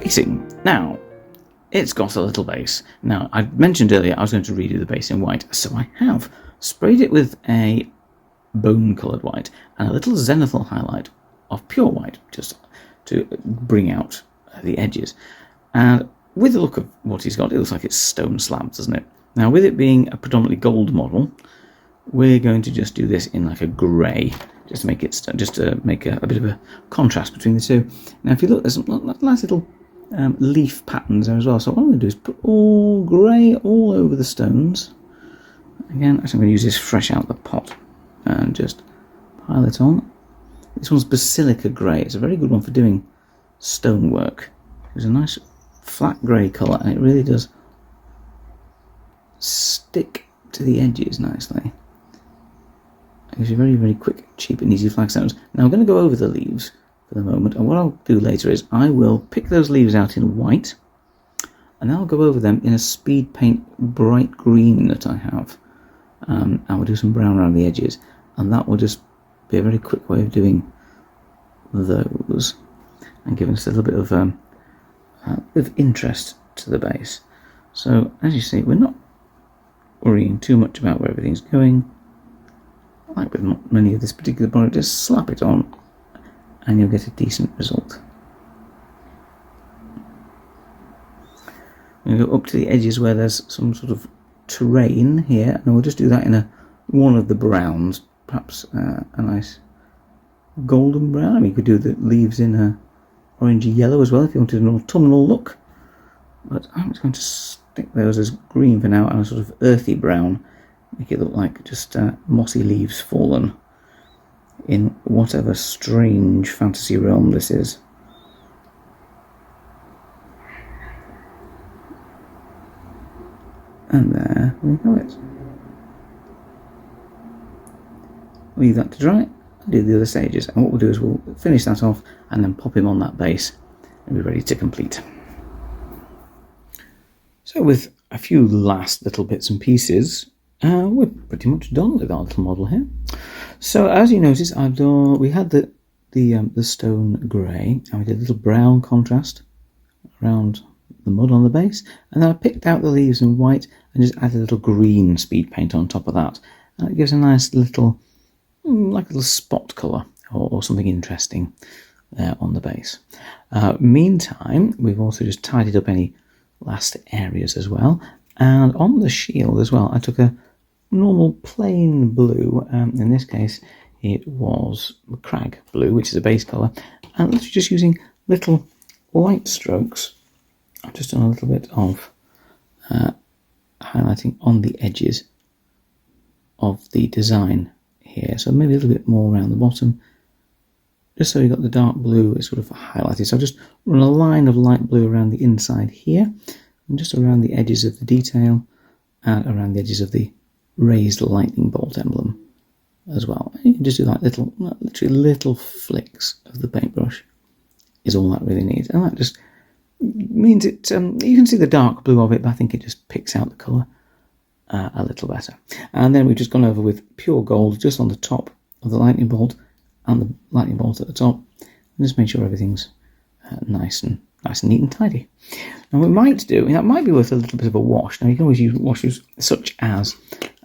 basing. Now, it's got a little base. Now, I mentioned earlier I was going to redo the base in white, so I have sprayed it with a bone-coloured white and a little zenithal highlight of pure white, just to bring out the edges. And with the look of what he's got, it looks like it's stone slabs, doesn't it? Now, with it being a predominantly gold model, we're going to just do this in like a grey, just to make it, a bit of a contrast between the two. Now, if you look, there's some nice little leaf patterns there as well. So what I'm going to do is put all grey all over the stones. Again, actually I'm going to use this fresh out the pot and just pile it on. This one's Basilica Grey. It's a very good one for doing stonework. It's a nice flat grey colour, and it really does stick to the edges nicely. It gives you very, very quick, cheap and easy flagstones. Now I'm going to go over the leaves for the moment, and what I'll do later is I will pick those leaves out in white, and then I'll go over them in a speed paint bright green that I have, and we'll do some brown around the edges, and that will just be a very quick way of doing those and giving us a little bit of interest to the base. So as you see, we're not worrying too much about where everything's going. Like with many of this particular product, just slap it on and you'll get a decent result. I'm going to go up to the edges where there's some sort of terrain here, and we'll just do that in one of the browns, perhaps a nice golden brown. I mean, you could do the leaves in a orangey yellow as well if you wanted an autumnal look, but I'm just going to stick those as green for now and a sort of earthy brown, make it look like just mossy leaves fallen in whatever strange fantasy realm this is. And there we have it. Leave that to dry and do the other stages, and what we'll do is we'll finish that off and then pop him on that base and be ready to complete. So with a few last little bits and pieces, we're pretty much done with our little model here. So as you notice, we had the stone grey, and we did a little brown contrast around the mud on the base, and then I picked out the leaves in white and just added a little green speed paint on top of that, and it gives a nice little, like a little spot colour or something interesting there on the base. Meantime, we've also just tidied up any last areas as well, and on the shield as well I took a normal plain blue, in this case it was crag blue, which is a base colour, and literally just using little light strokes. I've just done a little bit of highlighting on the edges of the design here, so maybe a little bit more around the bottom, just so you've got the dark blue is sort of highlighted. So I've just run a line of light blue around the inside here, and just around the edges of the detail, and around the edges of the raised lightning bolt emblem as well. And you can just do like literally little flicks of the paintbrush is all that really needs, and that just means it, you can see the dark blue of it, but I think it just picks out the colour a little better. And then we've just gone over with pure gold just on the top of the lightning bolt and the lightning bolt at the top, and just make sure everything's nice and neat and tidy. Now what we might do, that might be worth a little bit of a wash. Now you can always use washes such as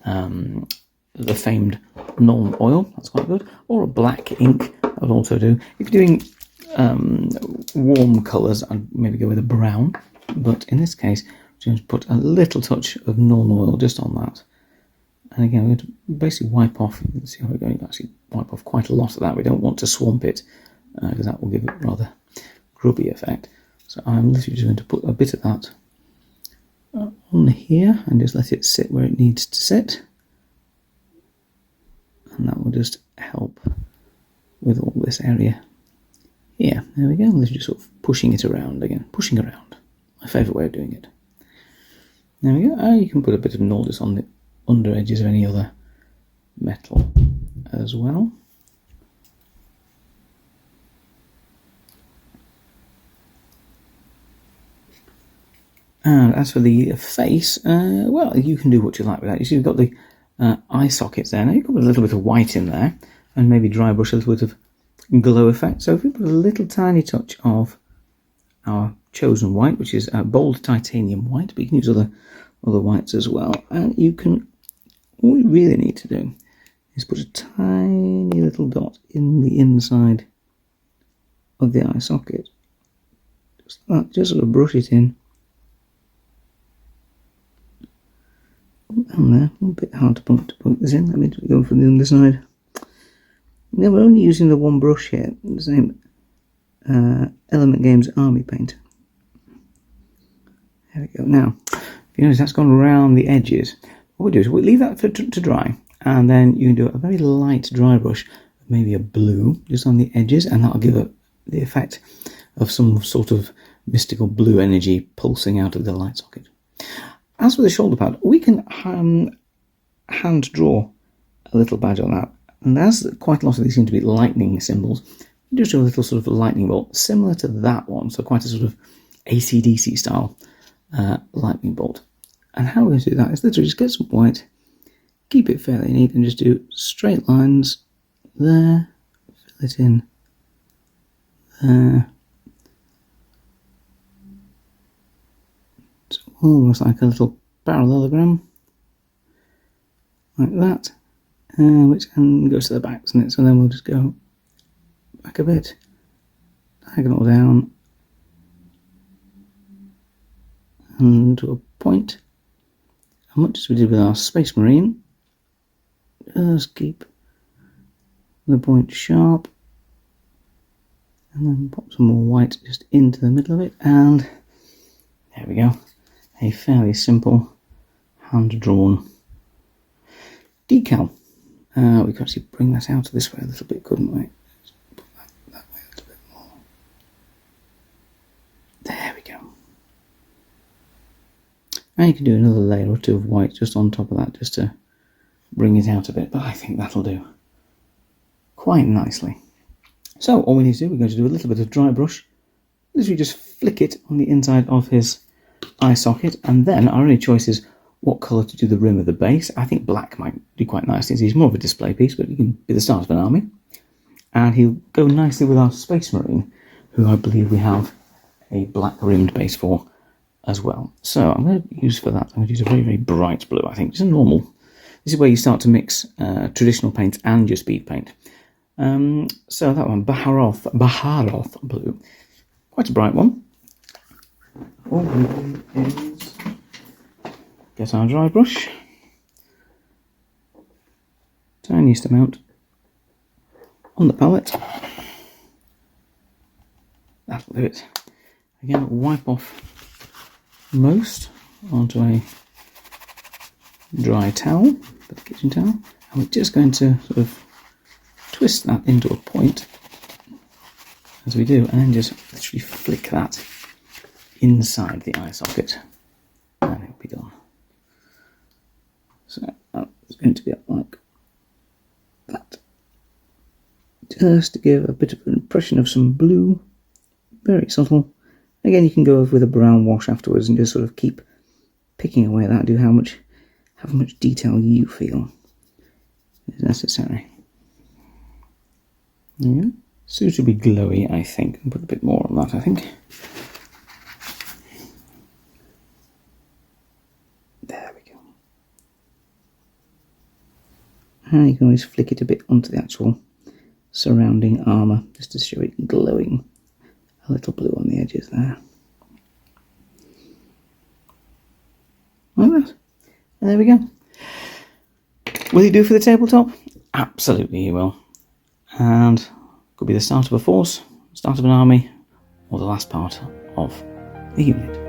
the famed Nuln oil, that's quite good, or a black ink, that would also do. If you're doing warm colours, I'd maybe go with a brown, but in this case I'm going to put a little touch of Nuln oil just on that. And again, we're going to basically wipe off, you can see how we're going to actually wipe off quite a lot of that. We don't want to swamp it, because that will give it a rather grubby effect. So I'm literally just going to put a bit of that on here and just let it sit where it needs to sit. And that will just help with all this area here. There we go. Literally just sort of pushing it around again. Pushing around. My favourite way of doing it. There we go. You can put a bit of Nordis on the under edges of any other metal as well. And as for the face, well, you can do what you like with that. You see we've got the eye sockets there. Now you can put a little bit of white in there and maybe dry brush a little bit of glow effect. So if we put a little tiny touch of our chosen white, which is bold titanium white, but you can use other whites as well. And you can, all you really need to do is put a tiny little dot in the inside of the eye socket. Just sort of brush it in. Down there, a bit hard to put this in. Let me go from the underside. Now we're only using the one brush here, the same Element Games Army paint. There we go. Now, if you notice that's gone around the edges, what we do is we leave that to dry, and then you can do a very light dry brush, maybe a blue, just on the edges, and that'll give it the effect of some sort of mystical blue energy pulsing out of the light socket. As for the shoulder pad, we can hand draw a little badge on that. And as quite a lot of these seem to be lightning symbols, you just do a little sort of lightning bolt, similar to that one, so quite a sort of AC/DC style lightning bolt. And how we're going to do that is literally just get some white, keep it fairly neat, and just do straight lines there, fill it in there. It's almost like a little parallelogram, like that. Which then goes to the back, doesn't it? So then we'll just go back a bit, diagonal down, and to a point. And much as we did with our Space Marine, just keep the point sharp, and then pop some more white just into the middle of it, and there we go. A fairly simple hand-drawn decal. We could actually bring that out this way a little bit, couldn't we? Just put that way a little bit more. There we go. And you can do another layer or two of white just on top of that, just to bring it out a bit, but I think that'll do quite nicely. So all we need to do, we're going to do a little bit of dry brush. Literally just flick it on the inside of his eye socket, and then our only choice is what colour to do the rim of the base. I think black might do quite nicely. He's more of a display piece, but he can be the start of an army. And he'll go nicely with our Space Marine, who I believe we have a black rimmed base for as well. So I'm going to use for that, I'm going to use a very, very bright blue, I think. Just a normal. This is where you start to mix traditional paints and your speed paint. So that one, Baharoth blue. Quite a bright one. All we do is get our dry brush, tiniest amount on the palette. That'll do it. Again, wipe off most onto a dry towel, a kitchen towel, and we're just going to sort of twist that into a point as we do, and then just literally flick that inside the eye socket, and it'll be done. So that's going to get like that, just to give a bit of an impression of some blue, very subtle. Again, you can go over with a brown wash afterwards and just sort of keep picking away at that, do how much detail you feel is necessary. Yeah, suitably glowy, I think. I'll put a bit more on that, I think. There we go. And you can always flick it a bit onto the actual surrounding armour, just to show it glowing. A little blue on the edges there. Like that. And there we go. Will he do for the tabletop? Absolutely he will. And could be the start of a force, start of an army, or the last part of the unit.